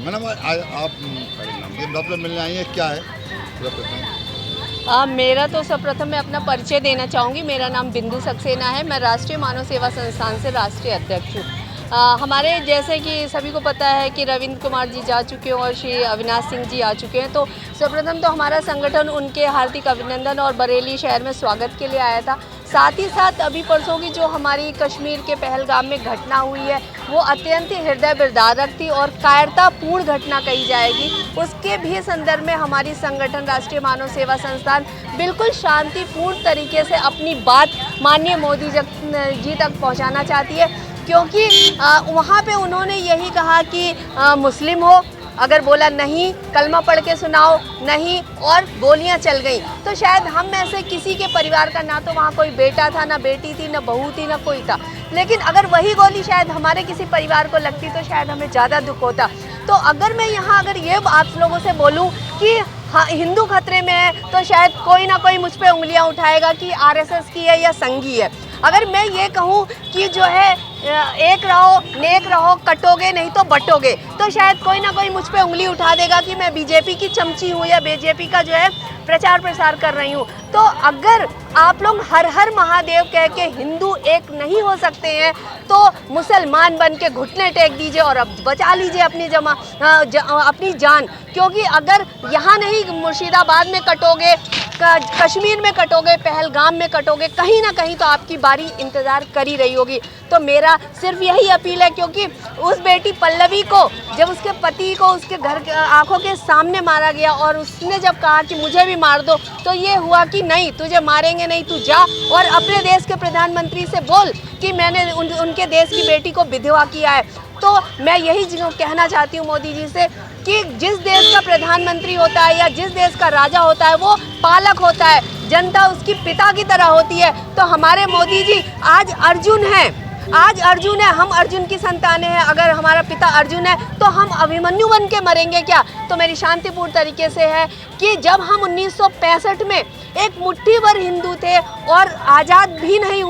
Madam आप ये मतलब मिलने आई हैं, क्या है सर्वप्रथम? मेरा तो सर्वप्रथम मैं अपना परिचय देना चाहूँगी। मेरा नाम बिंदु सक्सेना है। मैं राष्ट्रीय मानव सेवा संस्थान से राष्ट्रीय अध्यक्ष हूँ। हमारे जैसे कि सभी को पता है कि रविंद्र कुमार जी जा चुके हैं और श्री अविनाश सिंह जी आ चुके हैं, तो सर्वप्रथम तो हमारा संगठन उनके हार्दिक अभिनंदन और बरेली शहर में स्वागत के लिए आया था। साथ ही साथ अभी परसों की जो हमारी कश्मीर के पहलगाम में घटना हुई है, वो अत्यंत ही हृदय विदारक थी और कायरतापूर्ण घटना कही जाएगी। उसके भी संदर्भ में हमारी संगठन राष्ट्रीय मानव सेवा संस्थान बिल्कुल शांतिपूर्ण तरीके से अपनी बात माननीय मोदी जी तक पहुंचाना चाहती है, क्योंकि वहाँ पे उन्होंने यही कहा कि मुस्लिम हो, अगर बोला नहीं कलमा पढ़ के सुनाओ, नहीं, और गोलियां चल गई। तो शायद हम में से किसी के परिवार का ना तो वहाँ कोई बेटा था, ना बेटी थी, ना बहू थी, ना कोई था, लेकिन अगर वही गोली शायद हमारे किसी परिवार को लगती तो शायद हमें ज़्यादा दुख होता। तो अगर मैं यहाँ अगर ये आप लोगों से बोलूँ कि हाँ हिंदू खतरे में है, तो शायद कोई ना कोई मुझ पे उंगलियां उठाएगा कि आरएसएस की है या संघी है। अगर मैं ये कहूँ कि जो है एक रहो, नेक रहो, कटोगे नहीं तो बटोगे, तो शायद कोई ना कोई मुझ पे उंगली उठा देगा कि मैं बीजेपी की चमची हूँ या बीजेपी का जो है प्रचार प्रसार कर रही हूँ। तो अगर आप लोग हर हर महादेव कह के हिंदू एक नहीं हो सकते हैं, तो मुसलमान बन के घुटने टेक दीजिए और अब बचा लीजिए अपनी जान, क्योंकि अगर यहाँ नहीं मुर्शिदाबाद में कटोगे, कश्मीर में कटोगे, पहलगाम में कटोगे, कहीं ना कहीं तो आपकी बारी इंतज़ार कर ही रही होगी। तो मेरा सिर्फ यही अपील है, क्योंकि उस बेटी पल्लवी को जब उसके पति को उसके घर आंखों के सामने मारा गया और उसने जब कहा कि मुझे भी मार दो, तो ये हुआ कि नहीं, तुझे मारेंगे नहीं, तू जा और अपने देश के प्रधानमंत्री से बोल कि मैंने उनके देश की बेटी को विधवा किया है। तो मैं यही कहना चाहती हूँ मोदी जी से कि जिस देश का प्रधानमंत्री होता है या जिस देश का राजा होता है, वो पालक होता है, जनता उसकी पिता की तरह होती है। तो हमारे मोदी जी आज अर्जुन है, हम अर्जुन की संतानें हैं। अगर हमारा पिता अर्जुन है तो हम अभिमन्यु बन के मरेंगे क्या? तो मेरी शांतिपूर्ण तरीके से है कि जब हम 1965 में एक मुट्ठी भर हिंदू थे और आज़ाद भी नहीं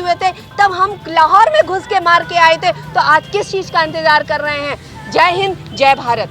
हुए थे, तब हम लाहौर में घुस के मार के आए थे। तो आज किस चीज़ का इंतज़ार कर रहे हैं? जय हिंद, जय भारत।